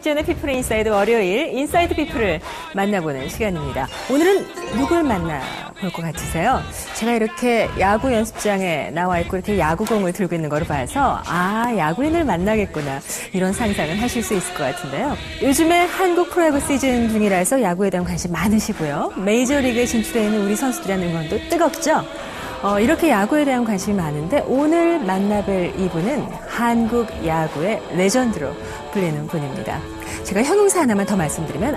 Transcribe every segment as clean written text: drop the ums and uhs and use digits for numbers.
백지연의 피플 인사이드 월요일 인사이드 피플을 만나보는 시간입니다. 오늘은 누굴 만나볼 것 같으세요? 제가 이렇게 야구 연습장에 나와 있고 이렇게 야구공을 들고 있는 걸 봐서 야구인을 만나겠구나 이런 상상은 하실 수 있을 것 같은데요. 요즘에 한국 프로야구 시즌 중이라서 야구에 대한 관심 많으시고요. 메이저리그에 진출해 있는 우리 선수들의 응원도 뜨겁죠? 이렇게 야구에 대한 관심이 많은데 오늘 만나뵐 이분은 한국 야구의 레전드로 불리는 분입니다. 제가 형용사 하나만 더 말씀드리면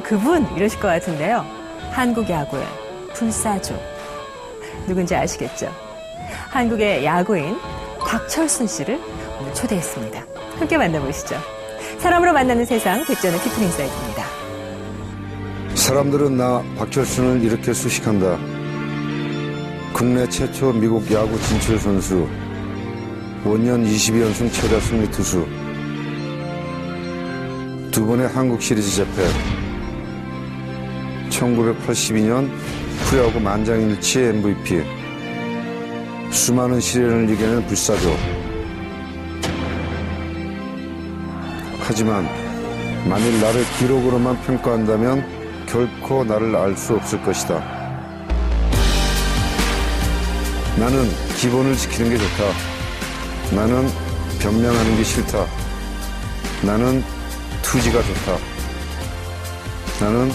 그분 이러실 것 같은데요. 한국 야구의 불사조. 누군지 아시겠죠? 한국의 야구인 박철순 씨를 오늘 초대했습니다. 함께 만나보시죠. 사람으로 만나는 세상 백지연의 피플 인사이드입니다. 사람들은 나 박철순을 이렇게 수식한다. 국내 최초 미국 야구 진출 선수, 원년 22연승 최다 승리 투수, 두 번의 한국 시리즈 재패, 1982년 프로야구 만장일치 MVP, 수많은 시련을 이겨낸 불사조. 하지만 만일 나를 기록으로만 평가한다면 결코 나를 알 수 없을 것이다. 나는 기본을 지키는 게 좋다. 나는 변명하는 게 싫다. 나는 투지가 좋다. 나는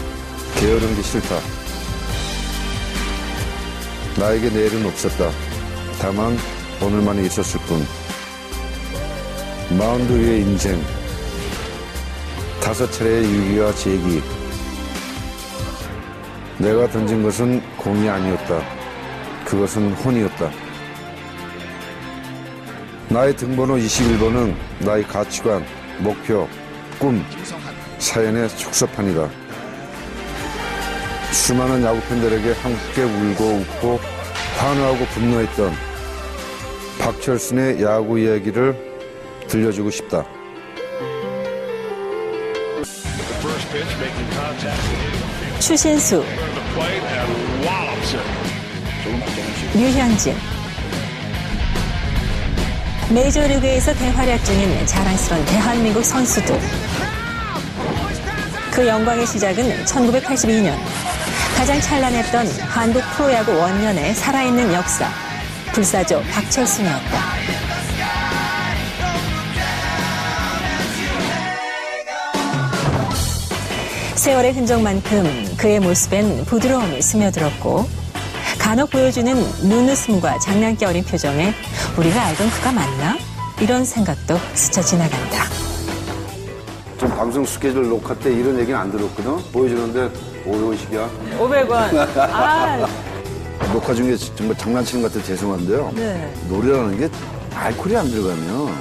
게으른 게 싫다. 나에게 내일은 없었다. 다만 오늘만이 있었을 뿐. 마운드 위의 인생, 5차례의 위기와 재기. 내가 던진 것은 공이 아니었다. 그것은 혼이었다. 나의 등번호 21번은 나의 가치관, 목표, 꿈, 사연의 축소판이다. 수많은 야구팬들에게 함께 울고 웃고 환호하고 분노했던 박철순의 야구 이야기를 들려주고 싶다. 추신수, 류현진, 메이저리그에서 대활약 중인 자랑스러운 대한민국 선수들. 그 영광의 시작은 1982년 가장 찬란했던 한국 프로야구 원년의 살아있는 역사, 불사조 박철순이었다. 세월의 흔적만큼 그의 모습엔 부드러움이 스며들었고 간혹 보여주는 눈웃음과 장난기 어린 표정에 우리가 알던 그가 맞나? 이런 생각도 스쳐 지나간다. 좀 방송 스케줄 녹화 때 이런 얘기는 안 들었거든? 보여주는데 500원씩이야. 500원. 녹화 중에 정말 장난치는 것 같아 죄송한데요. 네. 노래라는 게 알코올이 안 들어가면.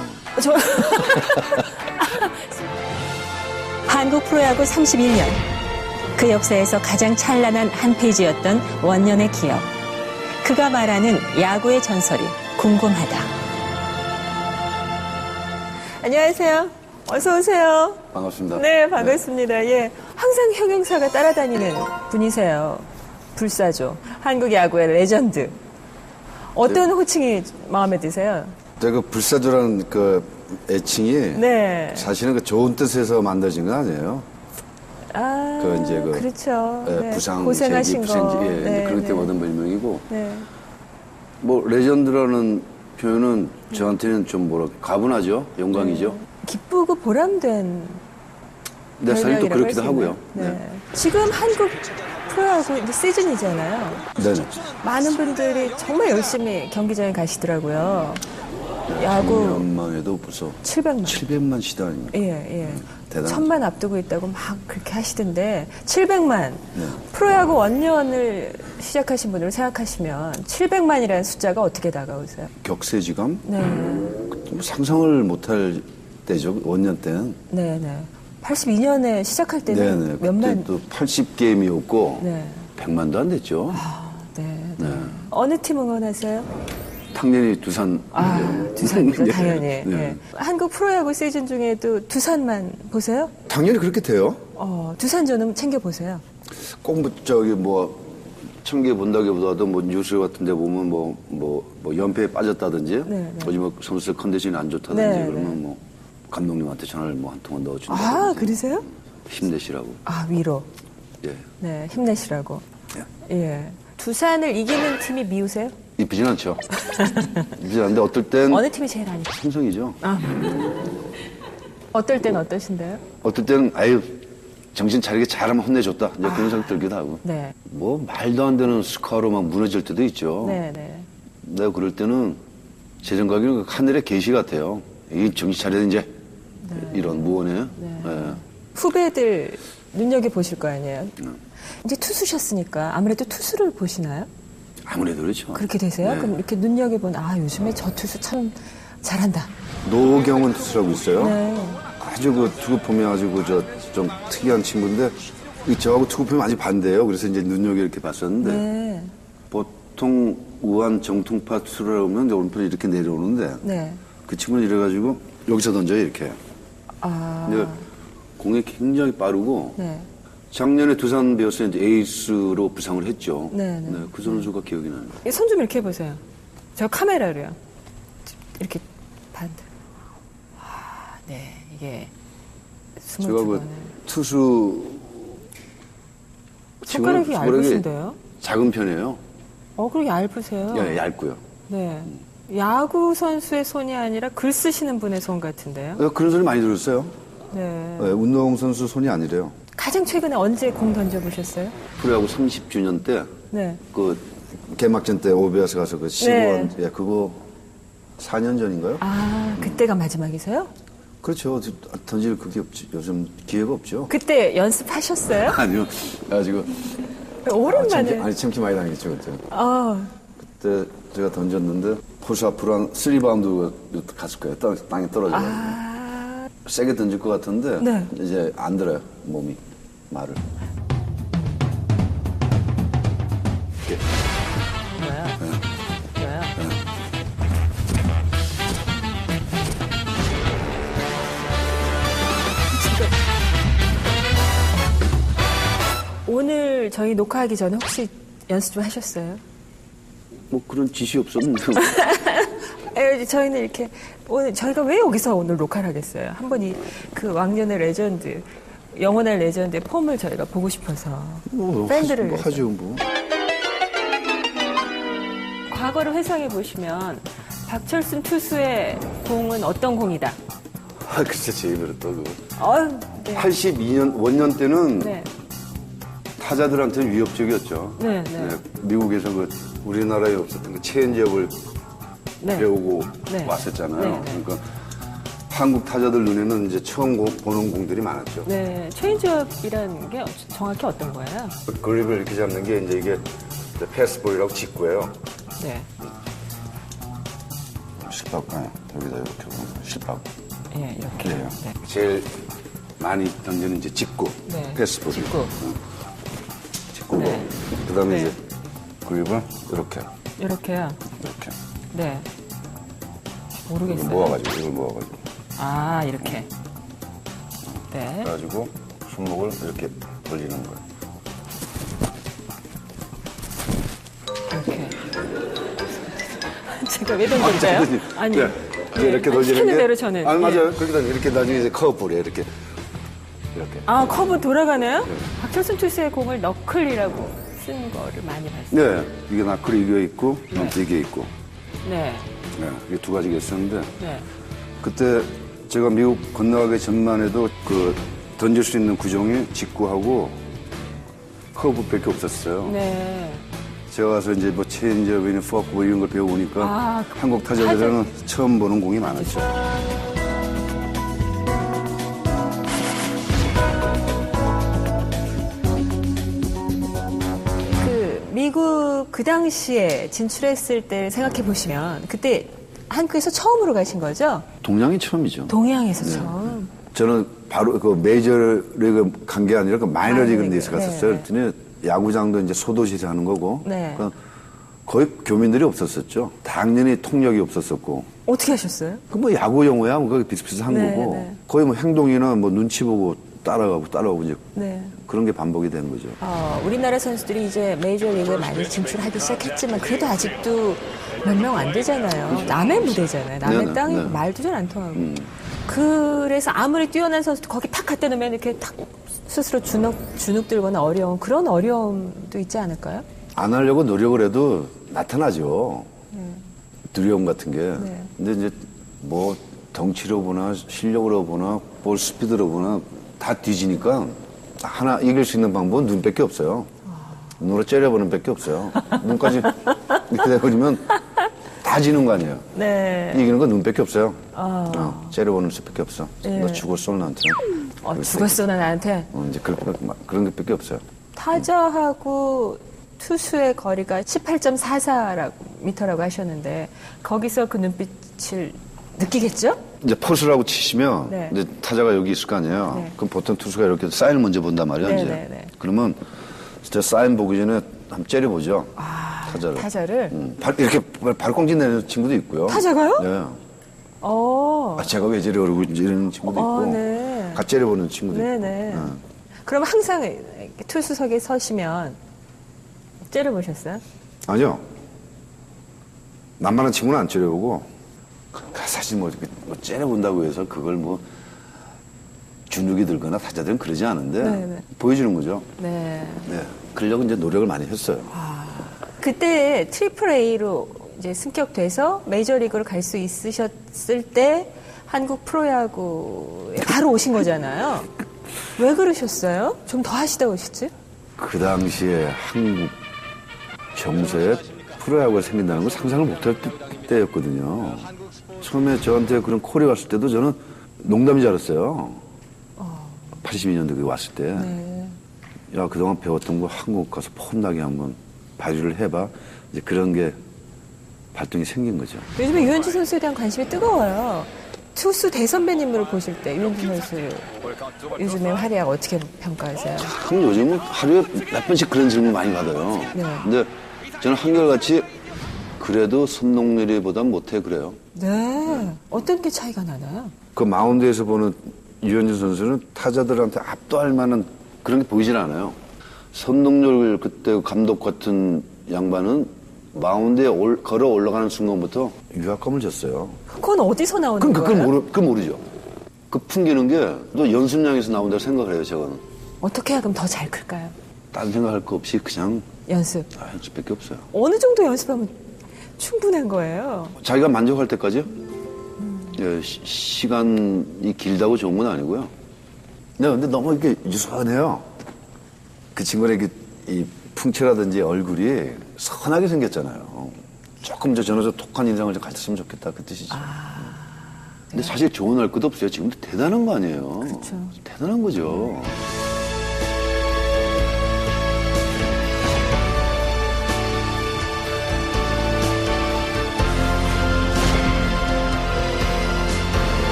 한국 프로야구 31년. 그 역사에서 가장 찬란한 한 페이지였던 원년의 기억. 그가 말하는 야구의 전설이 궁금하다. 안녕하세요. 어서 오세요. 반갑습니다. 네, 반갑습니다. 예. 항상 형용사가 따라다니는 분이세요. 불사조. 한국 야구의 레전드. 어떤 호칭이 마음에 드세요? 제가 불사조라는 그 애칭이 네. 사실은 그 좋은 뜻에서 만들어진 건 아니에요. 그렇죠. 네. 부상, 고생하신 재기, 거. 부생지, 네, 그런 때 네. 얻은 별명이고. 네. 뭐 레전드라는 표현은 저한테는 좀 가분하죠. 영광이죠. 기쁘고 보람된 근데 사실 또 별명이라고 그렇기도 할 수 하고요. 있나요? 네. 지금 한국 프로야구 이제 시즌이잖아요. 네네. 많은 분들이 정말 열심히 경기장에 가시더라고요. 야구 작년만 해도 벌써 700만. 700만 시대 아닙니까? 예. 대단하죠. 1000만 앞두고 있다고 막 그렇게 하시던데 700만. 네. 프로야구 원년을 시작하신 분으로 생각하시면 700만이라는 숫자가 어떻게 다가오세요? 격세지감? 네. 상상을 못할 때죠. 원년 때는. 네. 82년에 시작할 때는 네네. 몇만? 그때 또 80게임이었고 네. 100만도 안 됐죠. 네. 네. 어느 팀 응원하세요? 당연히 두산. 두산이죠, 네. 당연히. 네. 예. 한국 프로야구 시즌 중에도 두산만 보세요? 당연히 그렇게 돼요. 두산전은 챙겨보세요. 꼭 청계 본다기보다도 뉴스 같은 데 보면 연패에 빠졌다든지 네. 요즘 선수들 컨디션이 안 좋다든지 네, 그러면 감독님한테 전화를 뭐 한 통만 넣어준다. 아, 그러세요? 힘내시라고. 아, 위로. 예. 네, 힘내시라고. 예. 예. 두산을 이기는 팀이 미우세요? 이쁘진 않죠. 이쁘진 않은데 어떨 땐 어느 팀이 제일 안 이뻐? 삼성이죠. 아. 어떨 땐 어떠신데요? 어떨 땐 아유 정신 차리게 잘하면 혼내줬다. 이제 그런 생각 들기도 하고. 네. 뭐 말도 안 되는 스코어로 막 무너질 때도 있죠. 네, 네. 내가 그럴 때는 제 생각에는 하늘의 계시 같아요. 이 정신 차려야 이제 이런 무언에. 예. 후배들 눈여겨보실 거 아니에요? 이제 투수셨으니까 아무래도 투수를 보시나요? 아무래도 그렇죠. 그렇게 되세요? 네. 그럼 이렇게 눈여겨보는, 아, 요즘에 저 투수 참 잘한다. 노경은 투수라고 있어요. 네. 아주 그 투구폼이 아주 좀 특이한 친구인데 저하고 투구폼이 아주 반대예요. 그래서 이제 눈여겨 이렇게 봤었는데 네. 보통 우한 정통파 투수를 하면 이제 오른편이 이렇게 내려오는데 네. 그 친구는 이래가지고 여기서 던져요 이렇게. 아. 근데 공이 굉장히 빠르고 네. 작년에 두산 베어스에 이제 에이스로 부상을 했죠. 네, 네. 그 선수가 기억이 나요. 손 좀 이렇게 해보세요. 저 카메라로요. 이렇게 반대. 아, 네. 이게 제가 22번을. 그 투수 손가락이 얇으신데요? 작은 편이에요. 그렇게 얇으세요? 예, 얇고요. 네. 야구 선수의 손이 아니라 글 쓰시는 분의 손 같은데요? 그런 소리 많이 들었어요. 네. 네, 운동 선수 손이 아니래요. 가장 최근에 언제 공 던져보셨어요? 프로야구 30주년 때 네. 그 개막전 때 오베아스 가서 그 15원 그거 4년 전인가요? 아, 그때가 마지막이세요? 그렇죠. 던질 그게 없지. 요즘 기회가 없죠. 그때 연습하셨어요? 아니요. 가지고 오랜만에. 아니 참기 많이 당했죠 그때. 아, 그때 제가 던졌는데 포수 앞으로 한 3바운드 갔을 거예요. 땅에 떨어져요. 아, 세게 던질 것 같은데 네. 이제 안 들어요 몸이 말을. 이렇게. 뭐야? 뭐야? 오늘 저희 녹화하기 전에 혹시 연습 좀 하셨어요? 뭐 그런 지시 없었는데. 저희는 이렇게 오늘 저희가 왜 여기서 오늘 녹화를 하겠어요? 한번 그 왕년의 레전드, 영원한 레전드의 폼을 저희가 보고 싶어서 팬들을 위해서. 하죠 뭐. 과거를 회상해 보시면 박철순 투수의 공은 어떤 공이다? 아 글쎄 제 입으로 또 그. 네. 82년 원년 때는 네. 타자들한테는 위협적이었죠. 네, 네. 미국에서 그 우리나라에 없었던 그 체인지업을 네. 배우고 네. 왔었잖아요. 네, 네. 그러니까 한국 타자들 눈에는 이제 처음 보는 공들이 많았죠. 네, 체인지업이라는 게 정확히 어떤 거예요? 그립을 이렇게 잡는 게 이제 패스볼이라고 직구예요. 네. 실밥 여기다 이렇게 보면 실밥. 예, 이렇게. 그래요. 네. 제일 많이 던지는 이제 직구, 네. 패스볼. 직구. 직구고. 네. 그다음에 네. 이제 그립을 이렇게 이렇게요. 이렇게. 네. 이걸 모르겠어요. 모아가지고 이걸 모아가지고. 아, 이렇게. 네. 그래가지고 손목을 이렇게 돌리는 거예요. 이렇게. 제가 왜 던질까요? 아니. 네. 이제 이렇게 돌리는 시키는 게. 대로 저는. 아니, 맞아요. 예. 그렇게 다 이렇게 나중에 이제 커브볼이에요. 이렇게. 이렇게. 아, 커브 돌아가네요? 박철순 투수의 공을 너클이라고 쓴 거를 많이 봤어요. 네. 이게 나클이 이게 있고, 네. 이게 있고. 네. 네. 이게 두 가지가 있었는데, 네. 그때 제가 미국 건너가기 전만 해도 그 던질 수 있는 구종이 직구하고 커브밖에 없었어요. 네. 제가 가서 이제 뭐 체인지업이나 포크볼 이런 걸 배워보니까 아, 한국 타자들은 처음 보는 공이 많았죠. 미국 그 당시에 진출했을 때 생각해 보시면 그때 한국에서 처음으로 가신 거죠? 동양이 처음이죠. 동양에서 처음. 저는 바로 그 메이저리그 간 게 아니라 그 마이너리그 데서 갔었어요. 네, 그랬더니 야구장도 이제 소도시에서 하는 거고. 네. 그러니까 거의 교민들이 없었었죠. 당연히 통역이 없었었고. 어떻게 하셨어요? 그 뭐 야구 용어야 뭐 비슷비슷한 네, 거고. 네. 거의 뭐 행동이나 뭐 눈치 보고 따라가고 이제 네. 그런 게 반복이 된 거죠. 우리나라 선수들이 이제 메이저리그에 많이 진출하기 시작했지만 그래도 아직도 몇 명 안 되잖아요. 남의 무대잖아요. 남의 네, 땅이고 네. 말도 잘 안 통하고. 그래서 아무리 뛰어난 선수도 거기 탁 갖다 놓으면 이렇게 탁 스스로 주눅 들거나 어려운 그런 어려움도 있지 않을까요? 안 하려고 노력을 해도 나타나죠. 두려움 같은 게. 네. 근데 이제 뭐 덩치로 보나 실력으로 보나 볼 스피드로 보나 다 뒤지니까 하나 이길 수 있는 방법은 눈밖에 없어요. 눈으로 째려보는 밖에 없어요. 눈까지 이렇게 돼버리면 다 지는 거 아니에요. 네. 이기는 건 눈밖에 없어요. 째려보는 수밖에 없어. 네. 너 죽었어 나한테. 죽었어 나 나한테. 이제 그런 게 밖에 없어요. 타자하고 투수의 거리가 18.44m라고 하셨는데 거기서 그 눈빛을 느끼겠죠? 이제 포수라고 치시면 네. 이제 타자가 여기 있을 거 아니에요. 네. 그럼 보통 투수가 이렇게 사인을 먼저 본단 말이에요. 네, 이제. 네, 네. 그러면 진짜 사인 보기 전에 한번 째려보죠. 타자를. 이렇게 발꽁지 내는 친구도 있고요. 타자가요? 네. 어. 제가 왜 저래 그러고 이러는 친구도 있고. 네. 같이 째려보는 친구도 있고. 네네. 그럼 항상 이렇게 투수석에 서시면 째려보셨어요? 아니요. 만만한 친구는 안 째려보고 사실 뭐 째려본다고 해서 그걸 뭐 주눅이 들거나 타자들은 그러지 않은데 네네. 보여주는 거죠. 네. 네. 그러려고 이제 노력을 많이 했어요. 그때 트리플 A로 이제 승격돼서 메이저리그로 갈 수 있으셨을 때 한국 프로야구에 바로 오신 거잖아요. 왜 그러셨어요? 좀 더 하시다 오셨지? 그 당시에 한국 정서에 프로야구가 생긴다는 걸 상상을 못할 때였거든요. 처음에 저한테 그런 콜이 왔을 때도 저는 농담인 줄 알았어요. 82년도에 왔을 때. 네. 야, 그동안 배웠던 거 한국 가서 폼나게 한번 발휘를 해봐. 이제 그런 게 발동이 생긴 거죠. 요즘에 유현진 선수에 대한 관심이 뜨거워요. 투수 대선배님으로 보실 때 유현진 선수 요즘에 활약 어떻게 평가하세요? 참 요즘은 하루에 몇 번씩 그런 질문 많이 받아요. 네. 근데 저는 한결같이 그래도 선동열이보단 못해 그래요. 네. 어떤 게 차이가 나나요? 그 마운드에서 보는 유현진 선수는 타자들한테 압도할 만한 그런 게 보이질 않아요. 선동열 그때 감독 같은 양반은 마운드에 걸어 올라가는 순간부터 유학감을 줬어요. 그건 어디서 나오는 그럼 거예요? 그건 모르죠. 그 풍기는 게 또 연습량에서 나온다고 생각을 해요, 저거는. 어떻게 해야 그럼 더 잘 클까요? 딴 생각할 거 없이 그냥 연습. 연습밖에 없어요. 어느 정도 연습하면 충분한 거예요? 자기가 만족할 때까지요? 예, 시간이 길다고 좋은 건 아니고요. 네, 근데 너무 이렇게 유순해요. 그 친구의 이 풍채라든지 얼굴이 선하게 생겼잖아요. 조금 저는 저 독한 인상을 좀 가졌으면 좋겠다 그 뜻이죠. 근데 사실 좋은 할 것도 없어요. 지금도 대단한 거 아니에요. 그렇죠. 대단한 거죠.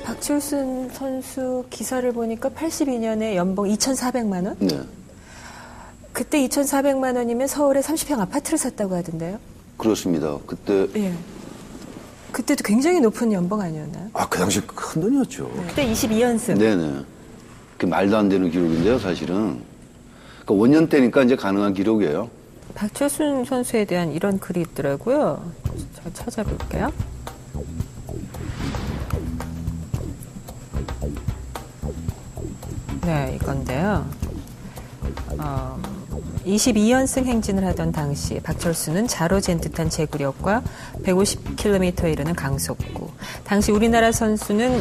박철순 선수 기사를 보니까 82년에 연봉 2,400만 원? 네. 그때 2,400만 원이면 서울에 30평 아파트를 샀다고 하던데요? 그렇습니다. 그때 예. 그때도 굉장히 높은 연봉 아니었나요? 그 당시 큰 돈이었죠. 그때 22연승. 네네. 그 말도 안 되는 기록인데요, 사실은. 그러니까 원년 때니까 이제 가능한 기록이에요. 박철순 선수에 대한 이런 글이 있더라고요. 제가 찾아볼게요. 네, 이건데요. 22연승 행진을 하던 당시 박철수는 자로 잰 듯한 제구력과 150km에 이르는 강속구. 당시 우리나라 선수는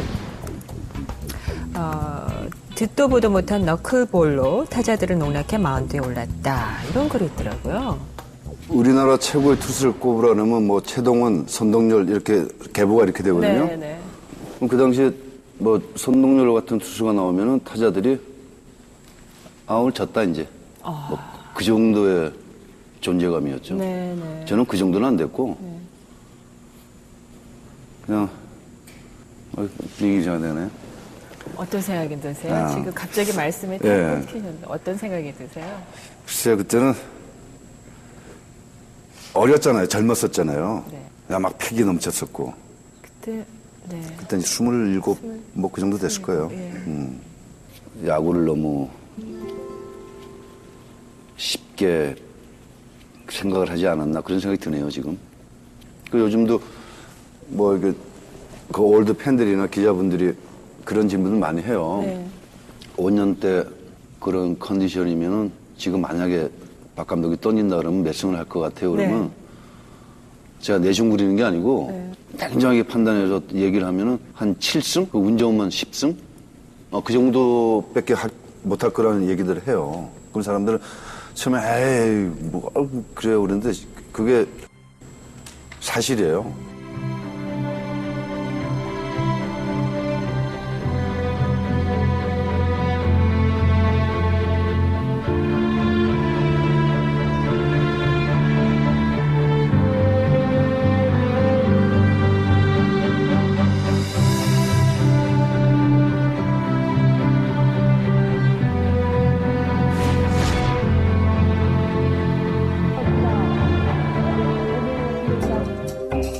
듣도 보도 못한 너클볼로 타자들을 농락해 마운드에 올랐다. 이런 글이 있더라고요. 우리나라 최고의 투수를 꼽으라면 뭐 최동원, 선동열 이렇게 계보가 이렇게 되거든요. 네. 그럼 그 당시에 뭐 선동열 같은 투수가 나오면은 타자들이 오늘 졌다 이제. 뭐 그 정도의 존재감이었죠. 네. 저는 그 정도는 안 됐고 그냥 분위기 잘 되네. 어떤 생각이 드세요? 지금 갑자기 말씀에 딱 예. 끊기셨는데 어떤 생각이 드세요? 글쎄요, 그때는 어렸잖아요. 젊었었잖아요. 네. 그냥 막 패기 넘쳤었고. 그때 그때 이제 27, 뭐 그 정도 됐을 거예요. 예. 야구를 너무 쉽게 생각을 하지 않았나 그런 생각이 드네요, 지금. 그 요즘도 뭐 이게 그 올드 팬들이나 기자분들이 그런 질문을 많이 해요. 네. 5년 때 그런 컨디션이면은 지금 만약에 박 감독이 던진다 그러면 몇 승을 할 것 같아요. 그러면 네. 제가 내중 부리는 게 아니고 네. 냉정하게 판단해서 얘기를 하면은 한 7승? 그 운 좋으면 10승? 그 정도밖에 못할 거라는 얘기들을 해요. 그런 사람들은 처음에 에이 뭐 그래요 그런데 그게 사실이에요.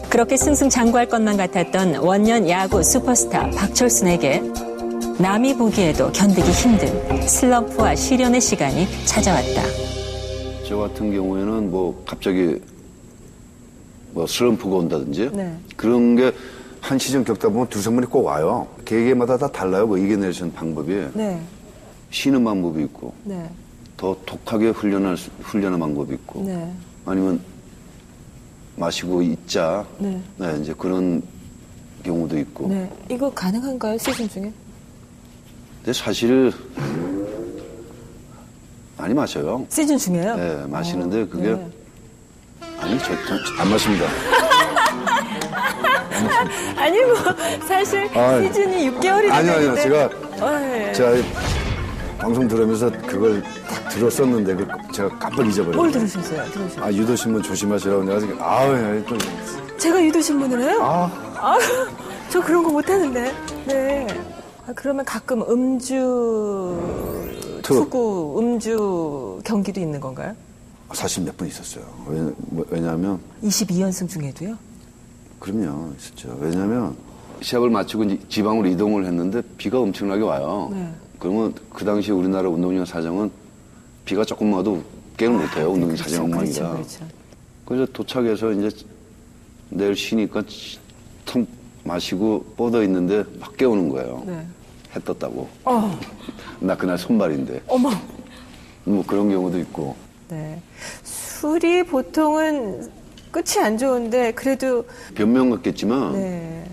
그렇게 승승장구할 것만 같았던 원년 야구 슈퍼스타 박철순에게 남이 보기에도 견디기 힘든 슬럼프와 시련의 시간이 찾아왔다. 저 같은 경우에는 뭐 갑자기 뭐 슬럼프가 온다든지 네. 그런 게 한 시즌 겪다 보면 두세 번이 꼭 와요. 개개마다 다 달라요. 그 이겨낼 수 있는 방법이. 네. 쉬는 방법이 있고 네. 더 독하게 훈련하는 방법이 있고 네. 아니면 마시고 있자. 네. 네, 이제 그런 경우도 있고. 네. 이거 가능한가요? 시즌 중에? 근데 사실 많이 마셔요. 시즌 중에요? 네, 마시는데 그게 네. 아니 안 마십니다. 아니 뭐 사실 아이. 시즌이 6개월이 아니요, 됐는데 제가 제가 방송 들으면서 그걸 딱 들었었는데 제가 깜빡 잊어버렸어요. 뭘 들으셨어요? 들으셨어요? 유도신문 조심하시라고 내가 지금 또 제가 유도신문을 해요? 아, 저 그런 거 못하는데. 네. 그러면 가끔 음주, 투구, 음주 경기도 있는 건가요? 사실 몇 번 있었어요. 왜냐하면 22연승 중에도요? 그럼요, 있었죠. 왜냐하면 시합을 마치고 이제 지방으로 이동을 했는데 비가 엄청나게 와요. 네. 그러면 그 당시 우리나라 운동장 사정은 비가 조금 와도 게임을 못해요. 운동장 사정 엉망이라. 그렇죠. 그래서 도착해서 이제 내일 쉬니까 텅 마시고 뻗어 있는데 막 깨우는 거예요. 네. 해 떴다고. 나 그날 손발인데. 어머. 뭐 그런 경우도 있고. 네. 술이 보통은 끝이 안 좋은데 그래도 변명 같겠지만 네.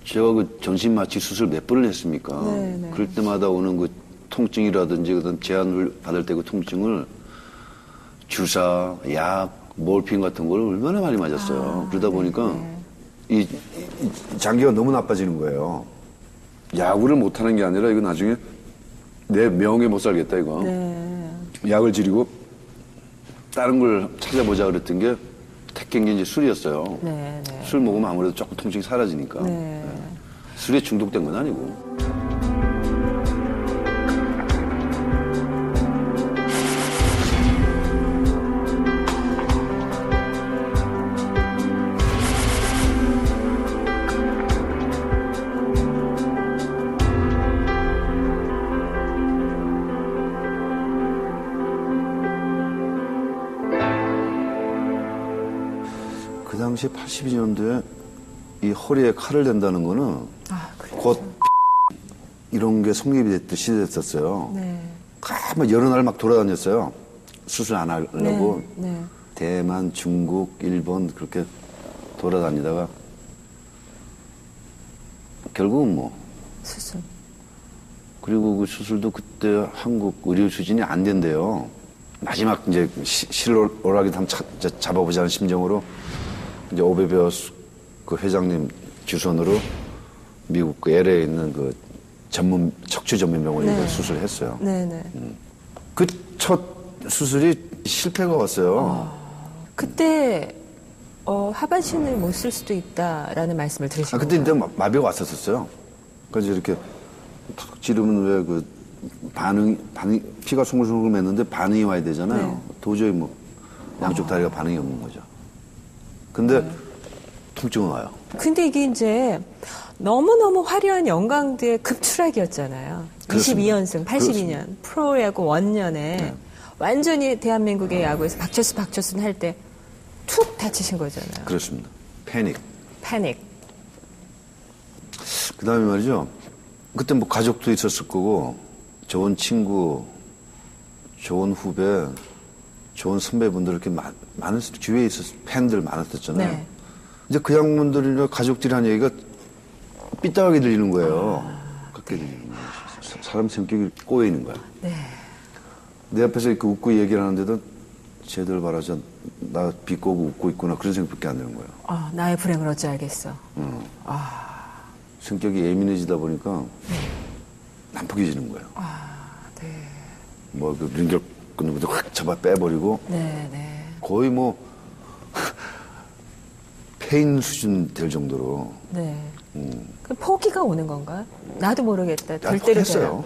제가 그 전신 마취 수술 몇 번을 했습니까? 네, 네. 그럴 때마다 오는 그 통증이라든지 그런 제한을 받을 때 그 통증을 주사, 약, 몰핀 같은 걸 얼마나 많이 맞았어요. 그러다 보니까 이 장기가 너무 나빠지는 거예요. 야구를 못하는 게 아니라 이거 나중에 내 명예 못 살겠다 이거. 네. 약을 줄이고 다른 걸 찾아보자 그랬던 게 택한 게 이제 술이었어요. 네, 네. 술 먹으면 아무래도 조금 통증이 사라지니까. 네. 네. 술에 중독된 건 아니고. 그 당시 82년도에 이 허리에 칼을 댄다는 거는 그래요? 곧 이런 게 성립이 됐던 시대였었어요. 네. 막 여러 날 막 돌아다녔어요. 수술 안 하려고. 네. 네. 대만, 중국, 일본 그렇게 돌아다니다가 결국은 뭐 수술. 그리고 그 수술도 그때 한국 의료 수준이 안 된대요. 마지막 이제 실오라기 한번 잡아보자는 심정으로 이제 오베베어 그 회장님 주선으로 미국 그 LA에 있는 그 척추 전문 병원에 네. 수술했어요. 네네. 그 첫 수술이 실패가 왔어요. 그때 하반신을 못 쓸 수도 있다라는 말씀을 들으신 그때 건가요? 이제 마비가 왔었어요. 그래서 이렇게 툭 찌르면 왜 그 반응이 피가 송글송글 맺는데 반응이 와야 되잖아요. 네. 도저히 뭐 양쪽 다리가 반응이 없는 거죠. 근데 통증은 와요. 근데 이게 이제 너무너무 화려한 영광도의 급추락이었잖아요. 그렇습니다. 22연승, 82년 프로야구 원년에 완전히 대한민국의 야구에서 박철순 할 때 툭 다치신 거잖아요. 그렇습니다. 패닉. 패닉. 그 다음에 말이죠. 그때 뭐 가족도 있었을 거고, 좋은 친구, 좋은 후배, 좋은 선배분들 이렇게 많은 주위에 있었 팬들 많았었잖아요. 네. 이제 그 양분들이나 가족들이 한 얘기가 삐딱하게 들리는 거예요. 그렇게 들리는 거예요. 사람 성격이 꼬여 있는 거야. 네. 내 앞에서 이렇게 웃고 얘기를 하는데도 쟤들 봐라자 나 비꼬고 웃고 있구나 그런 생각밖에 안 드는 거예요. 나의 불행을 어찌 알겠어. 성격이 예민해지다 보니까 난폭해지는 거예요. 네. 뭐 그 링결 끊는 것도 확 잡아 빼버리고 네, 네. 거의 뭐 페인 수준 될 정도로 네. 그 포기가 오는 건가요? 나도 모르겠다. 될 약 대로 했어요.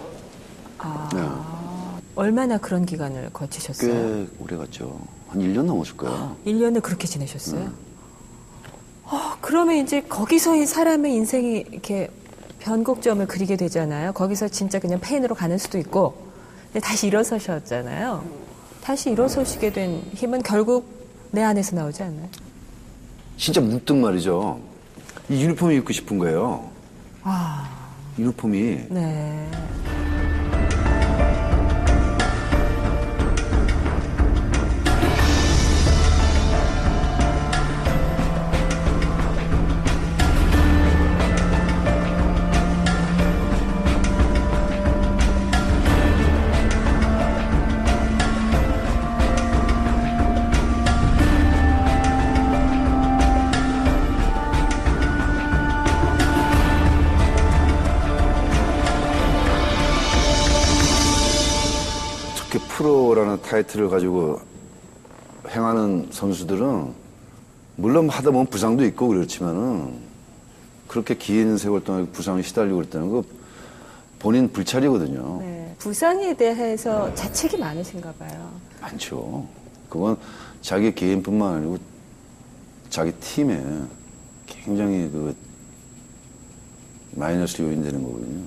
얼마나 그런 기간을 거치셨어요? 꽤 오래 갔죠. 한 1년 넘었을 거예요. 1년을 그렇게 지내셨어요? 그러면 이제 거기서 이 사람의 인생이 이렇게 변곡점을 그리게 되잖아요. 거기서 진짜 그냥 페인으로 가는 수도 있고, 근데 다시 일어서셨잖아요. 다시 일어서시게 된 힘은 결국 내 안에서 나오지 않나요? 진짜 문득 말이죠. 이 유니폼이 입고 싶은 거예요. 유니폼이. 네. 특히 프로라는 타이틀을 가지고 행하는 선수들은 물론 하다 보면 부상도 있고 그렇지만은 그렇게 긴 세월 동안 부상에 시달리고 그랬다는 거 본인 불찰이거든요. 네. 부상에 대해서 자책이 많으신가 봐요. 많죠. 그건 자기 개인뿐만 아니고 자기 팀에 굉장히 그 마이너스 요인 되는 거거든요.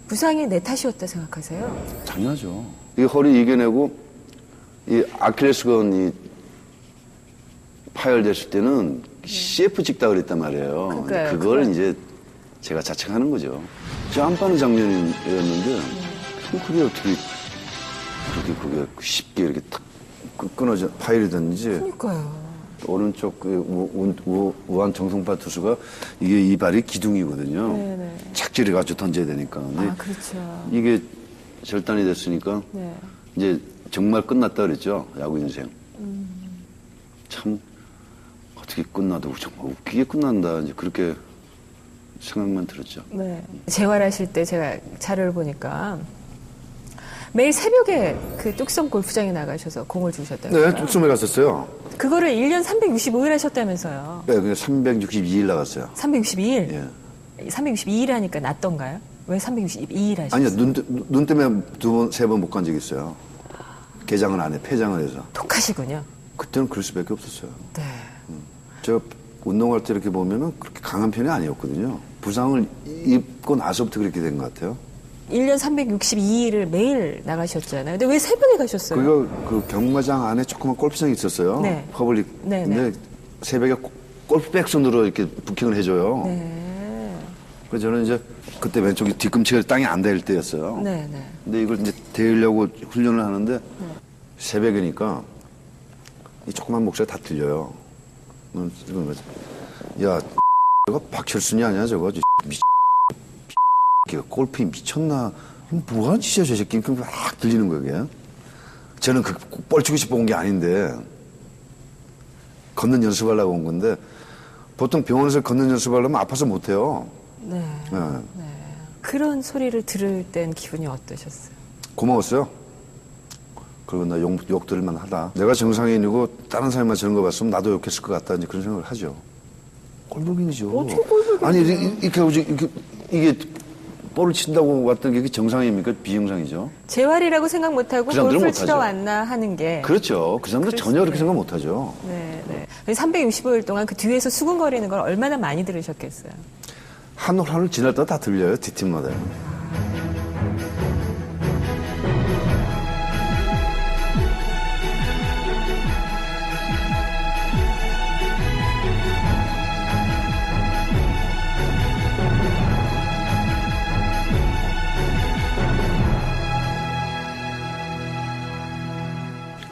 부상이 내 탓이었다 생각하세요? 당연하죠. 이 허리 이겨내고 이 아킬레스건이 파열됐을 때는 CF 찍다 그랬단 말이에요. 근데 그러니까요. 그걸 그건- 이제 제가 자책하는 거죠. 점프하는 장면이었는데 그게 어떻게 그렇게 그게 쉽게 이렇게 탁 끊어져 파열이 됐는지 그러니까요. 오른쪽 그 우한 정성파 투수가 이게 이 발이 기둥이거든요. 네네. 착지를 가지고 던져야 되니까. 근데 그렇죠. 이게 절단이 됐으니까 네. 이제 정말 끝났다 그랬죠. 야구 인생. 참 어떻게 끝나도 정말 웃기게 끝난다. 이제 그렇게 생각만 들었죠. 네. 재활하실 때 제가 자료를 보니까 매일 새벽에 그 뚝섬 골프장에 나가셔서 공을 주셨다고요. 네, 뚝섬에 갔었어요. 그거를 1년 365일 하셨다면서요. 네, 그냥 362일 나갔어요. 362일? 예. 362일 하니까 낫던가요? 왜 362일 하셨어요? 아니요, 눈 때문에 두 번, 세 번 못 간 적이 있어요. 개장은 안 해, 폐장을 해서. 독하시군요. 그때는 그럴 수밖에 없었어요. 네. 제가 운동할 때 이렇게 보면은 그렇게 강한 편이 아니었거든요. 부상을 입고 나서부터 그렇게 된 것 같아요. 1년 362일을 매일 나가셨잖아요. 근데 왜 새벽에 가셨어요? 그거 그 경마장 안에 조그만 골프장이 있었어요. 네. 퍼블릭. 네, 근데 새벽에 골프 백손으로 이렇게 부킹을 해줘요. 네. 그래서 저는 이제 그때 왼쪽이 뒤꿈치가 땅에 안 닿을 때였어요. 네, 네. 근데 이걸 이제 대으려고 훈련을 하는데 새벽이니까 이 조그만 목소리가 다 들려요. 이런 거지. 야, 저거 박철순이 아니야, 저거. 골프에 미쳤나? 뭐하는 짓이야, 저 새끼. 막 들리는 거예요, 그게. 저는 그 뻘치고 싶어 온 게 아닌데, 걷는 연습하려고 온 건데, 보통 병원에서 걷는 연습하려면 아파서 못해요. 네. 예. 그런 소리를 들을 땐 기분이 어떠셨어요? 고마웠어요. 그리고 나 욕 들을만 하다. 내가 정상인이고 다른 사람만 저런 거 봤으면 나도 욕했을 것 같다. 이제 그런 생각을 하죠. 꼴불견이죠. 어떻게 꼴불견이야? 아니, 이렇게 하고 이게 볼을 친다고 왔던 게 정상입니까? 비정상이죠. 재활이라고 생각 못하고 그 사람들은 골프를 치러 못하죠. 왔나 하는 게. 그렇죠. 그 사람들 전혀 그렇게 생각 못 하죠. 네, 네. 365일 동안 그 뒤에서 수근거리는 걸 얼마나 많이 들으셨겠어요? 한 올 한 올 지날 때다 들려요. 뒷팀마다.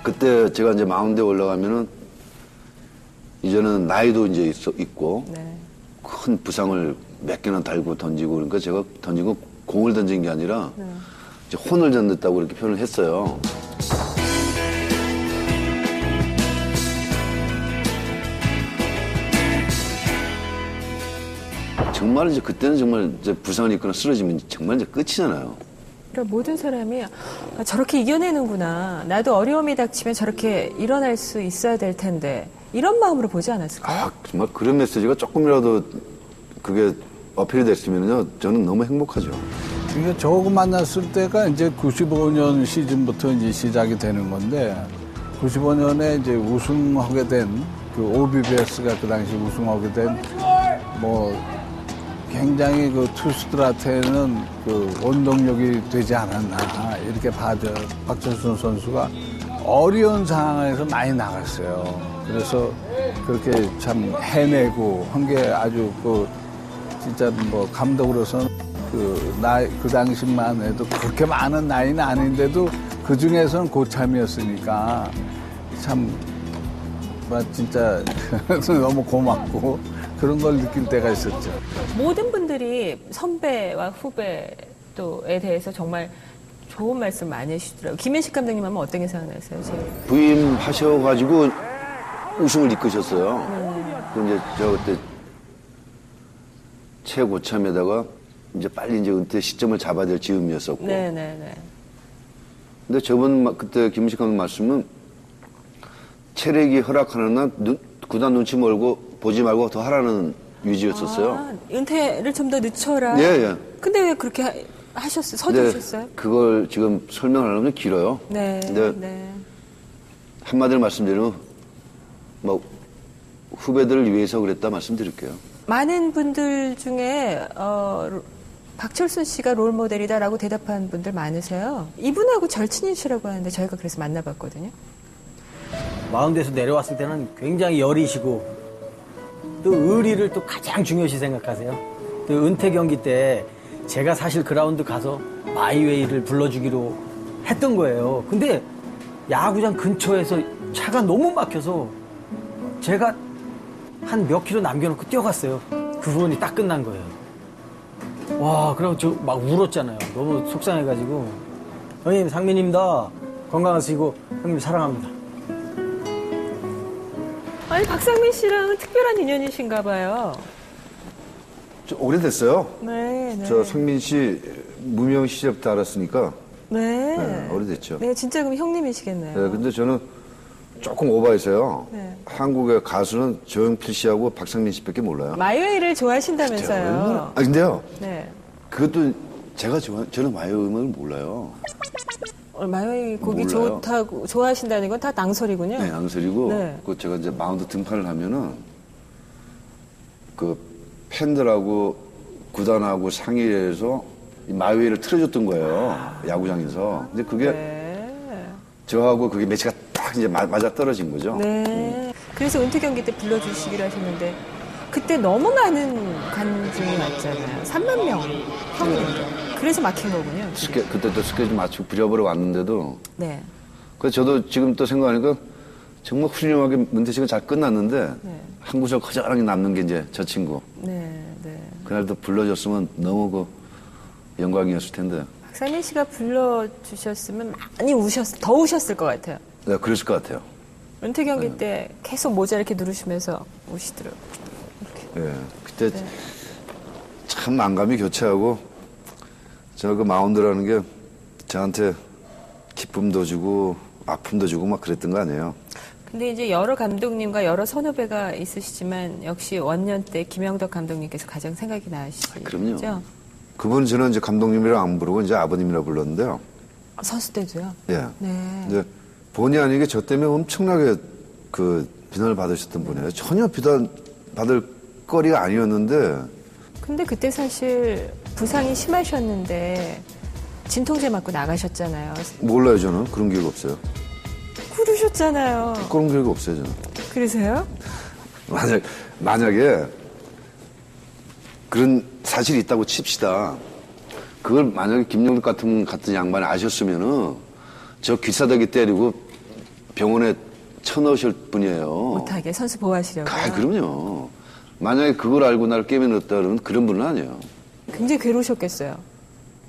그때 제가 이제 마운드에 올라가면은 이제는 나이도 이제 있고 네. 큰 부상을 몇 개나 달고 던지고 그러니까 제가 던진 건 공을 던진 게 아니라 이제 혼을 던졌다고 이렇게 표현을 했어요. 정말 이제 그때는 정말 이제 부상을 입거나 쓰러지면 정말 이제 끝이잖아요. 그러니까 모든 사람이 아, 저렇게 이겨내는구나. 나도 어려움이 닥치면 저렇게 일어날 수 있어야 될 텐데 이런 마음으로 보지 않았을까요? 아, 정말 그런 메시지가 조금이라도 그게 어필이 됐으면요, 저는 너무 행복하죠. 이게 저하고 만났을 때가 이제 95년 시즌부터 이제 시작이 되는 건데, 95년에 이제 우승하게 된, 그 OBBS가 그 당시 우승하게 된, 뭐, 굉장히 그 투수들한테는 그 원동력이 되지 않았나, 이렇게 봐줘. 박철순 선수가 어려운 상황에서 많이 나갔어요. 그래서 그렇게 참 해내고 한 게 아주 그, 진짜 뭐 감독으로서는 그 당시만 해도 그렇게 많은 나이는 아닌데도 그 중에서는 고참이었으니까 참, 진짜 너무 고맙고 그런 걸 느낄 때가 있었죠. 모든 분들이 선배와 후배에 대해서 정말 좋은 말씀 많이 해주시더라고요. 김현식 감독님 하면 어떤 게 생각나세요? 제일? 부임하셔가지고 우승을 이끄셨어요. 그럼 이제 저 그때 최고참에다가 이제 빨리 이제 은퇴 시점을 잡아야 될 즈음이었었고. 네네네. 근데 저번 그때 김은식 감독 말씀은 체력이 허락하는 날 구단 눈치 멀고 보지 말고 더 하라는 위주였었어요. 아, 은퇴를 좀 더 늦춰라. 예, 예. 근데 왜 그렇게 하셨어요? 서두르셨어요? 그걸 지금 설명하려면 길어요. 네. 근데 네. 한마디로 말씀드리면 뭐 후배들을 위해서 그랬다 말씀드릴게요. 많은 분들 중에 박철순 씨가 롤 모델이다라고 대답한 분들 많으세요. 이분하고 절친이시라고 하는데 저희가 그래서 만나봤거든요. 마운드에서 내려왔을 때는 굉장히 여리시고 또 의리를 또 가장 중요시 생각하세요. 또 은퇴 경기 때 제가 사실 그라운드 가서 마이웨이를 불러주기로 했던 거예요. 근데 야구장 근처에서 차가 너무 막혀서 제가 한 몇 킬로 남겨놓고 뛰어갔어요. 그 부분이 딱 끝난 거예요. 와, 그래서 저 막 울었잖아요. 너무 속상해가지고. 형님, 상민입니다. 건강하시고 형님 사랑합니다. 아니 박상민 씨랑은 특별한 인연이신가 봐요. 좀 오래됐어요. 네, 네. 저 성민 씨 무명 시절부터 알았으니까 네. 네, 오래됐죠. 네, 진짜 그럼 형님이시겠네요. 네, 근데 저는 조금 오버해서요. 네. 한국의 가수는 조용필 씨하고 박상민 씨밖에 몰라요. 마이웨이를 좋아하신다면서요. 아 근데요. 네. 그것도 제가 저는 마이웨이 음악을 몰라요. 마이웨이 곡이 몰라요. 좋다고 좋아하신다는 건 다 낭설이군요. 네, 양설이고 네. 그 제가 이제 마운드 등판을 하면은 그 팬들하고 구단하고 상의해서 이 마이웨이를 틀어줬던 거예요. 야구장에서. 근데 그게 네. 저하고 그게 매치가 딱 이제 맞아 떨어진 거죠. 네. 그래서 은퇴 경기 때 불러주시기로 하셨는데 그때 너무 많은 관중이 왔잖아요. 3만 명 평균. 그래서 막힌 거군요. 그때 또 스케줄 맞추고 부랴부랴 왔는데도 네. 그래서 저도 지금 또 생각하니까 정말 훌륭하게 문태식은 잘 끝났는데 네. 한 구석 허전하게 남는 게 이제 저 친구. 네. 네. 그날도 불러줬으면 너무 그 영광이었을 텐데. 박상민 씨가 불러주셨으면 많이 더 우셨을 것 같아요. 네, 그랬을 것 같아요. 은퇴 경기 때 계속 모자 이렇게 누르시면서 우시더라고요. 예, 그때 참 만감이 교차하고 저 그 마운드라는 게 저한테 기쁨도 주고 아픔도 주고 막 그랬던 거 아니에요. 근데 이제 여러 감독님과 여러 선후배가 있으시지만 역시 원년 때 김영덕 감독님께서 가장 생각이 나시죠? 그럼요. 그분 저는 이제 감독님이라 안 부르고 이제 아버님이라 불렀는데요. 선수 때도요? 예. 네. 이제 본의 아니게 저 때문에 엄청나게 그 비난을 받으셨던 분이에요. 전혀 비난 받을 거리가 아니었는데. 근데 그때 사실 부상이 심하셨는데 진통제 맞고 나가셨잖아요. 몰라요, 저는. 그런 기억 없어요. 그러셨잖아요. 그런 기억 없어요, 저는. 그래서요? 만약에 그런 사실이 있다고 칩시다. 그걸 만약에 김영덕 같은 양반이 아셨으면은 저 귀싸대기 때리고 병원에 쳐넣으실 분이에요. 못하게 선수 보호하시려고. 그럼요. 만약에 그걸 알고 나를 게임에 넣었다 그러면 그런 분은 아니에요. 굉장히 괴로우셨겠어요.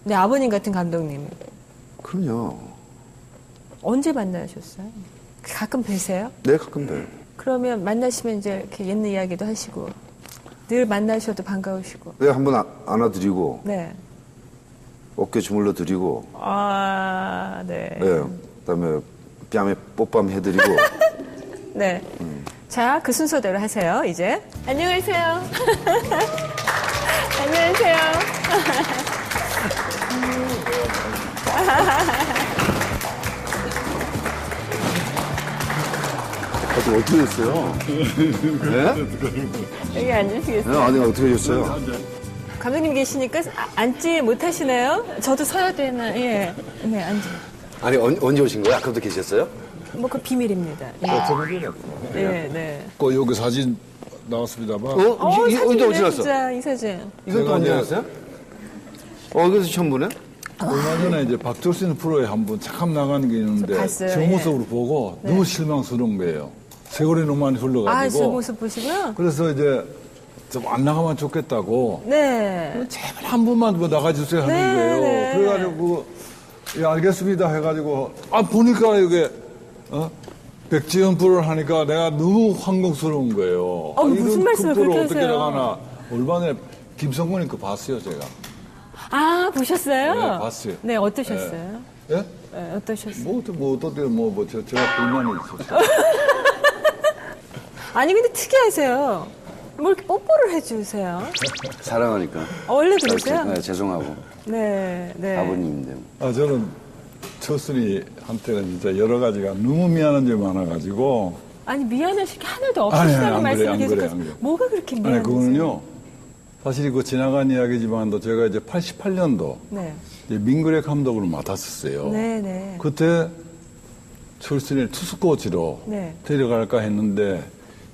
네, 아버님 같은 감독님. 그럼요. 언제 만나셨어요? 가끔 뵈세요? 네, 가끔 봬요. 그러면 만나시면 이제 이렇게 옛날 이야기도 하시고 늘 만나셔도 반가우시고. 네, 한번 안아드리고 네. 어깨 주물러 드리고 아, 네. 네, 그다음에 뺨에 뽀빰 해드리고 네. 자, 그 순서대로 하세요, 이제. 안녕하세요. 안녕하세요. 어떻게 됐어요? 네? 여기 앉으시겠어요? 네, 아니 어떻게 하셨어요? 감독님 계시니까 앉지 못하시나요? 저도 서야 되나? 예. 네, 앉으세요. 아니, 언제 오신 거예요? 아까부터 계셨어요? 뭐, 그 비밀입니다. 예. 네, 네. 여기 사진 나왔습니다만 이거 사진이네, 어디 났어? 진짜, 이 사진. 이것도 언제 났어요? 여기서 처음 보네? 얼마 전에 이제 박철신 프로에 한번 잠깐 나가는 게 있는데 저 봤어요, 저 예. 모습으로 보고 너무 실망스러운 거예요. 세월이 너무 많이 아, 흘러가지고 저 모습 보시고요? 그래서 이제 좀 안 나가면 좋겠다고 네. 제발 한 분만 뭐 나가주세요 하는 네, 거예요. 네. 그래가지고 예, 알겠습니다 해가지고 보니까 이게 백지연 프로를 하니까 내가 너무 황공스러운 거예요. 무슨 이런 말씀을 큰 프로 그렇게 어떻게 하세요? 나가나 얼마 전에 김성근이 거 봤어요 제가. 아, 보셨어요? 네, 봤어요. 네, 어떠셨어요? 예? 네, 어떠셨어요? 제가 불만이 있었어요. 아니, 근데 특이하세요. 뭐 이렇게 뽀뽀를 해주세요? 사랑하니까. 원래 그러세요? 네, 죄송하고. 네, 네. 아버님인데. 저는 철순이한테는 진짜 여러 가지가 너무 미안한 점이 많아가지고. 아니, 미안하실 게 하나도 아니, 없으시다는 안 말씀을 그래요, 안 계속 그래요, 하세요. 안 그래요. 뭐가 그렇게 아니, 미안하세요? 그거는요. 사실 그 지나간 이야기지만도 제가 이제 88년도 네. 민그레 감독으로 맡았었어요. 네, 네. 그때 철순이를 투수 코치로 네. 데려갈까 했는데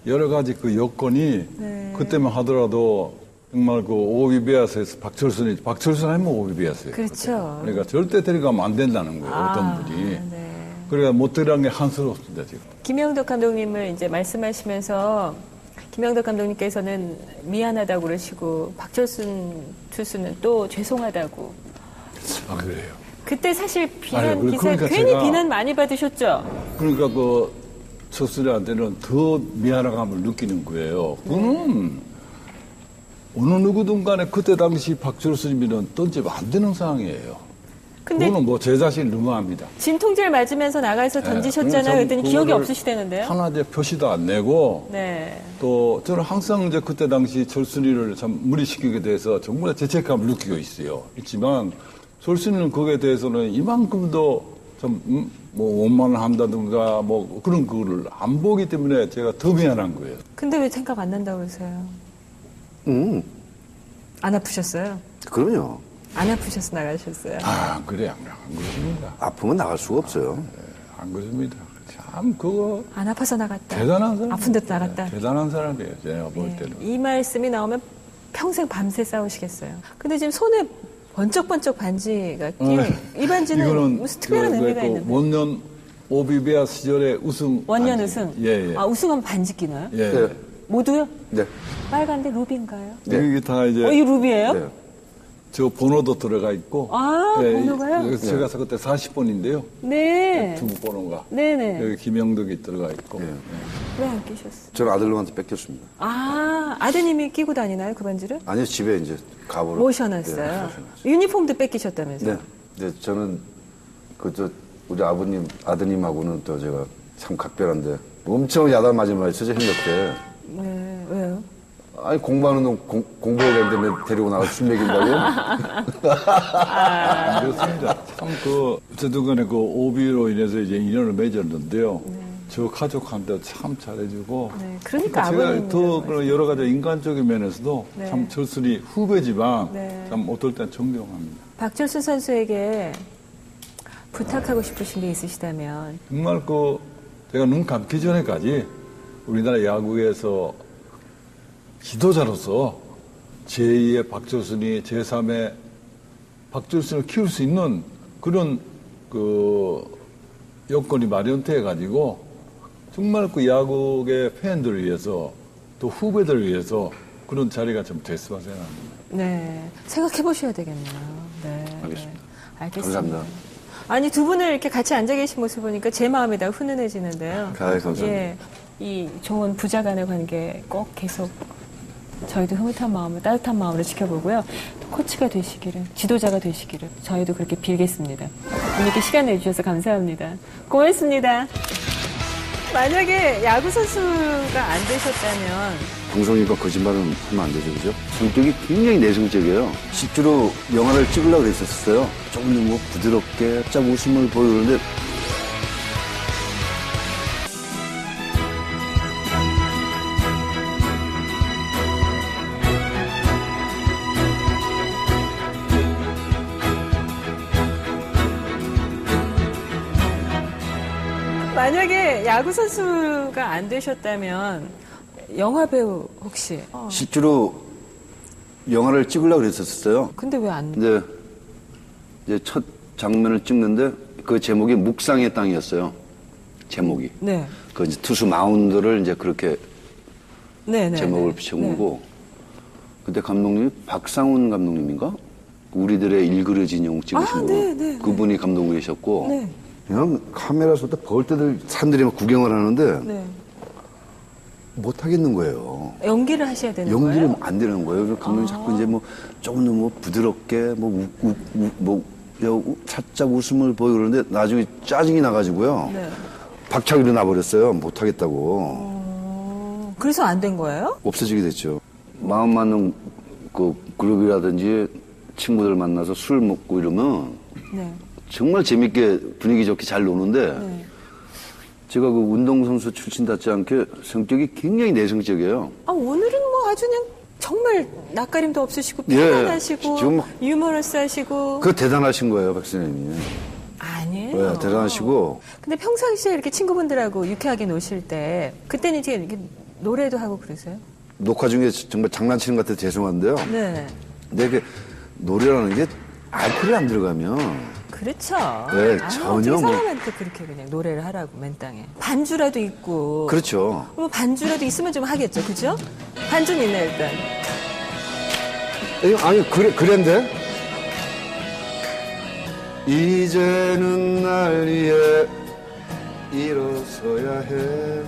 여러 가지 그 여건이 네. 그때만 하더라도 정말 그 오비베아스에서 박철순 하면 오비베아스예요. 그렇죠. 그러니까 절대 데려가면 안 된다는 거예요. 어떤 분이. 네. 그래가 못 데려간 게 한스럽습니다 지금. 김영덕 감독님을 이제 말씀하시면서 김영덕 감독님께서는 미안하다고 그러시고 박철순 투수는 또 죄송하다고. 아 그래요. 그때 사실 비난 아니, 기사 그러니까 괜히 제가- 비난 많이 받으셨죠? 그러니까 그 철순이한테는 더 미안함을 느끼는 거예요. 그거는 어느 누구든 간에 그때 당시 박철순이면 던지면 안 되는 상황이에요. 근데 그거는 뭐 제 자신을 능가합니다. 진통제를 맞으면서 나가서 던지셨잖아요. 그랬더니 기억이 그거를 없으시다는데요? 하나 이제 표시도 안 내고 네. 또 저는 항상 이제 그때 당시 철순이를 참 무리시키게 돼서 정말 죄책감을 느끼고 있지만 철순이는 거기에 대해서는 이만큼도 좀 뭐 원만을 한다든가 뭐 그런 거를 안 보기 때문에 제가 더 미안한 거예요. 근데 왜 생각 안 난다고 그러세요? 안 아프셨어요? 그럼요. 안 아프셔서 나가셨어요? 안 그래 안 그렇습니다. 아프면 나갈 수가 없어요. 안 그렇습니다. 참 그거 안 아파서 나갔다. 대단한 사람. 아픈 데도 나갔다. 대단한 사람이에요. 제가 볼 네. 때는. 이 말씀이 나오면 평생 밤새 싸우시겠어요. 근데 지금 손에 번쩍번쩍 반지가 이 반지는 이거는 무슨 특별한 의미가 있는데. 원년 오비베아 시절에 우승. 원년 반지. 우승? 예. 아, 우승하면 반지 끼나요? 예. 네. 모두요? 네. 빨간데 루비인가요? 이게 다 이제 이 루비예요? 네. 저 번호도 들어가 있고. 아, 번호가요? 여기 제가 그때 40번인데요. 네. 중국 번호가. 네네. 여기 김영덕이 들어가 있고. 네. 왜 안 끼셨어요? 저는 아들놈한테 뺏겼습니다. 아, 아드님이 끼고 다니나요, 그 반지를? 아니요, 집에 이제 가보러. 모셔놨어요. 네, 모셔놨어요. 유니폼도 뺏기셨다면서요? 네. 근데 저는 우리 아드님하고는 또 제가 참 각별한데 엄청 야단 맞은 말이 있어요, 행덕때. 네, 왜요? 아니, 공부하는 놈 공부하게 했는데 데리고 나가 술 먹인다고? 그렇습니다. 참 어쨌든 간에 그 오비로 인해서 이제 인연을 맺었는데요. 저 가족한테 참 잘해주고. 네, 그러니까 제가 아버님이라고 더 그런 여러 가지 인간적인 면에서도 네. 참 철순이 후배지만 네. 참 어떨 땐 존경합니다. 박철순 선수에게 부탁하고 싶으신 게 있으시다면 정말 제가 눈 감기 전에까지 우리나라 야구에서 지도자로서 제2의 박철순이 제3의 박철순을 키울 수 있는 그런 여건이 마련돼 가지고 정말 그 야구의 팬들을 위해서 또 후배들을 위해서 그런 자리가 좀 됐으면 생각합니다. 네. 생각해 보셔야 되겠네요. 네. 알겠습니다. 네. 알겠습니다. 감사합니다. 아니, 두 분을 이렇게 같이 앉아 계신 모습 보니까 제 마음이 다 훈훈해지는데요. 감사합니다. 예. 이 좋은 부자 간의 관계 꼭 계속 저희도 흐뭇한 마음으로, 따뜻한 마음으로 지켜보고요. 또 코치가 되시기를, 지도자가 되시기를 저희도 그렇게 빌겠습니다. 오늘 이렇게 시간 내주셔서 감사합니다. 고맙습니다. 만약에 야구 선수가 안 되셨다면 방송이니까 거짓말은 하면 안 되죠, 그죠? 성격이 굉장히 내성적이에요. 실제로 영화를 찍으려고 그랬었어요. 조금 뭐 부드럽게 짝 웃음을 보이는데 만약에 야구 선수가 안 되셨다면 영화 배우 혹시? 실제로 영화를 찍으려고 그랬었어요. 근데 왜 안? 근데 이제 첫 장면을 찍는데 그 제목이 묵상의 땅이었어요. 제목이. 네. 그 이제 투수 마운드를 이제 그렇게 네, 네. 제목을 네. 붙여온 거고. 그때 감독님이 박상훈 감독님인가? 우리들의 일그러진 영웅 찍으신 아, 분. 네, 네, 그분이 감독이셨고. 네. 그냥 카메라 쏠 때 볼 때들 사람들이 막 구경을 하는데 네. 못 하겠는 거예요. 연기를 하셔야 되는 연기를 거예요? 안 되는 거예요. 그래서 감독이 자꾸 이제 뭐 조금 더 뭐 부드럽게 살짝 웃음을 보이고 그러는데 나중에 짜증이 나가지고요. 네. 박차기로 나버렸어요. 못 하겠다고. 그래서 안 된 거예요? 없어지게 됐죠. 마음 맞는 그 그룹이라든지 친구들 만나서 술 먹고 이러면 네. 정말 재밌게 분위기 좋게 잘 노는데 네. 제가 그 운동선수 출신답지 않게 성격이 굉장히 내성적이에요. 아, 오늘은 뭐 아주 그냥 정말 낯가림도 없으시고 예. 편안하시고 지금 막- 유머러스하시고 그거 대단하신 거예요, 박선생님이. 아니에요. 네, 대단하시고. 근데 평상시에 이렇게 친구분들하고 유쾌하게 노실 때 그때는 이제 이렇게 노래도 하고 그러세요? 녹화 중에 정말 장난치는 것 같아서 죄송한데요. 네. 근데 이게 노래라는 게 알코올이 안 들어가면 그렇죠. 네, 아, 전혀 어떻게 뭐- 사람한테 그렇게 그냥 노래를 하라고 맨땅에 반주라도 있고. 그렇죠. 뭐 반주라도 있으면 좀 하겠죠, 그죠? 반주는 있네 일단. 아니 그랜데 이제는 날 위해 일어서야 해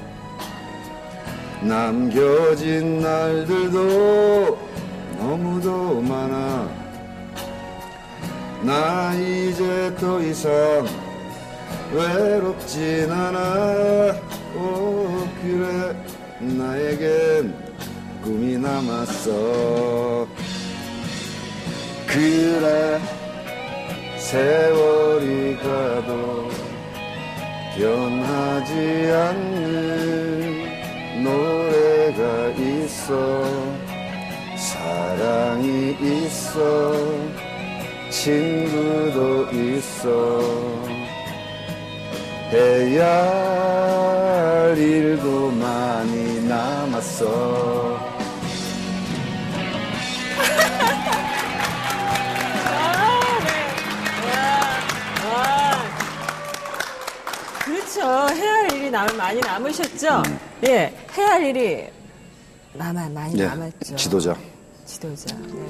남겨진 날들도 너무도 많아 나 이제 더 이상 외롭진 않아 오 그래 나에겐 꿈이 남았어 그래 세월이 가도 변하지 않는 노래가 있어 사랑이 있어 친구도 있어 해야 할 일도 많이 남았어 그렇죠. 해야 할 일이 많이 남으셨죠? 예, 해야 할 일이 많이 네, 남았죠. 지도자. 지도자. 네.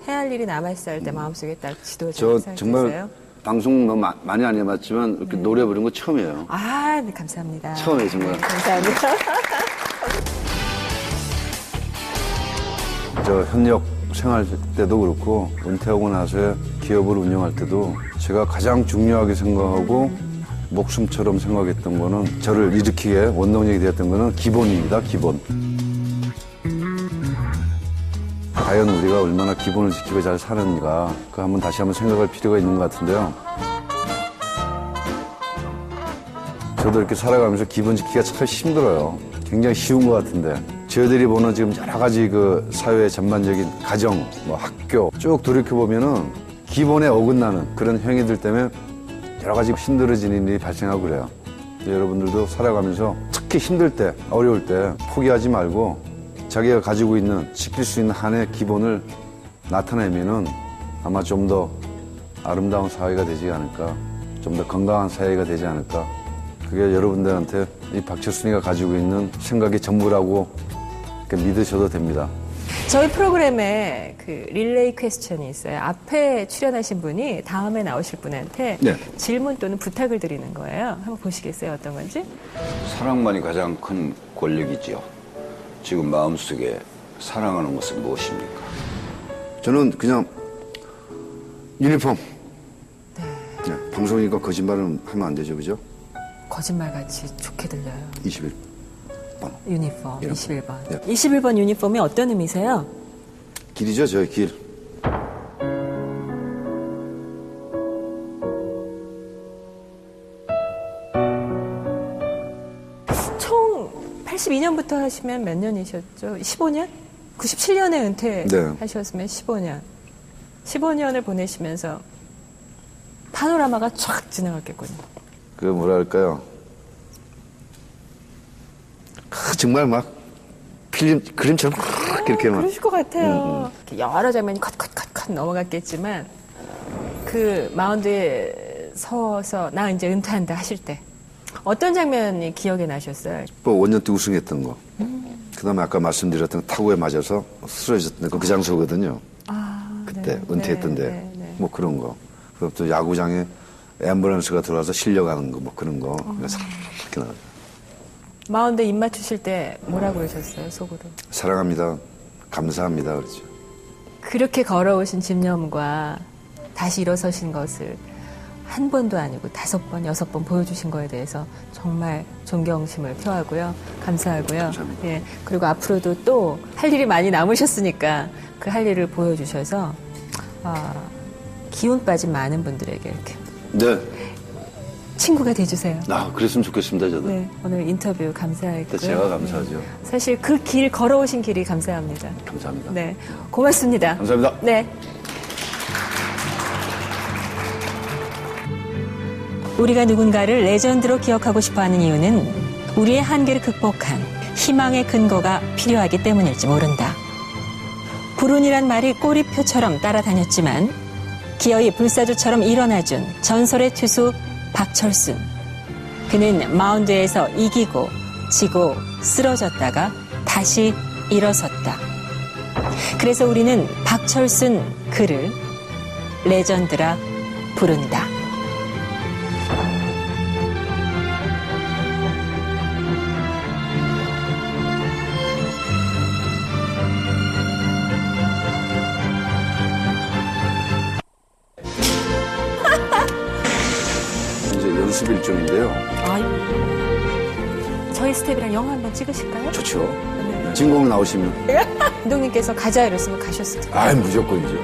해야 할 일이 남았을 때 마음속에 딱 지도자 저 생각이 정말 드세요? 방송 너무 많이 안 해봤지만 이렇게 노래 부르는 거 처음이에요. 아, 네, 감사합니다. 처음이에요, 정말. 네, 감사합니다. 저 현역 생활 때도 그렇고 은퇴하고 나서 기업을 운영할 때도 제가 가장 중요하게 생각하고 목숨처럼 생각했던 거는 저를 일으키게 원동력이 되었던 거는 기본입니다. 기본. 과연 우리가 얼마나 기본을 지키고 잘 사는가 그 한번 다시 한번 생각할 필요가 있는 것 같은데요. 저도 이렇게 살아가면서 기본 지키기가 참 힘들어요. 굉장히 쉬운 것 같은데 저희들이 보는 지금 여러 가지 그 사회의 전반적인 가정, 뭐 학교 쭉 돌이켜보면은 기본에 어긋나는 그런 행위들 때문에 여러 가지 힘들어지는 일이 발생하고 그래요. 여러분들도 살아가면서 특히 힘들 때, 어려울 때 포기하지 말고 자기가 가지고 있는 지킬 수 있는 한의 기본을 나타내면은 아마 좀 더 아름다운 사회가 되지 않을까, 좀 더 건강한 사회가 되지 않을까 그게 여러분들한테 이 박철순이가 가지고 있는 생각이 전부라고 이렇게 믿으셔도 됩니다. 저희 프로그램에 그 릴레이 퀘스천이 있어요. 앞에 출연하신 분이 다음에 나오실 분한테 네. 질문 또는 부탁을 드리는 거예요. 한번 보시겠어요? 어떤 건지? 사랑만이 가장 큰 권력이지요. 지금 마음속에 사랑하는 것은 무엇입니까? 저는 그냥 유니폼. 네, 방송이니까 거짓말은 하면 안 되죠, 그죠? 거짓말같이 좋게 들려요. 21번. 유니폼 예. 21번. 예. 21번 유니폼이 어떤 의미세요? 길이죠, 저의 길. 총 82년부터 하시면 몇 년이셨죠? 15년? 97년에 은퇴하셨으면 15년. 15년을 보내시면서 파노라마가 쫙 지나갔겠군요. 그 뭐랄까요. 정말 막 필름, 그림처럼 이렇게 막. 그러실 것 같아요. 이렇게 여러 장면이 컷 넘어갔겠지만 그 마운드에 서서 나 이제 은퇴한다 하실 때 어떤 장면이 기억에 나셨어요? 뭐 원년 때 우승했던 거. 그다음에 아까 말씀드렸던 타구에 맞아서 쓰러졌던 거 그 장소거든요. 그때 네. 은퇴했던데 네. 뭐 그런 거. 그리고 또 야구장에 앰뷸런스가 들어와서 실려가는 거 뭐 그런 거. 그래서 이렇게 나가요. 마운드에 입 맞추실 때 뭐라고 그러셨어요, 속으로? 사랑합니다. 감사합니다. 그렇죠. 그렇게 걸어오신 집념과 다시 일어서신 것을 한 번도 아니고 5번, 6번 보여주신 거에 대해서 정말 존경심을 표하고요. 감사하고요. 감사합니다. 예. 그리고 앞으로도 또 할 일이 많이 남으셨으니까 그 할 일을 보여주셔서 기운 빠진 많은 분들에게 이렇게 네. 친구가 돼주세요. 그랬으면 좋겠습니다, 저도. 네, 오늘 인터뷰 감사했고요. 제가 감사하죠. 사실 그 길 걸어오신 길이 감사합니다. 감사합니다. 네, 고맙습니다. 감사합니다. 네. 우리가 누군가를 레전드로 기억하고 싶어하는 이유는 우리의 한계를 극복한 희망의 근거가 필요하기 때문일지 모른다. 불운이란 말이 꼬리표처럼 따라다녔지만 기어이 불사조처럼 일어나준 전설의 투수 박철순. 그는 마운드에서 이기고 지고 쓰러졌다가 다시 일어섰다. 그래서 우리는 박철순 그를 레전드라 부른다. 이제 연습 일정인데요. 저희 스텝이랑 영화 한번 찍으실까요? 좋죠. 네. 진공 나오시면. 감독님께서 가자 이랬으면 가셨을 텐데. 무조건이죠.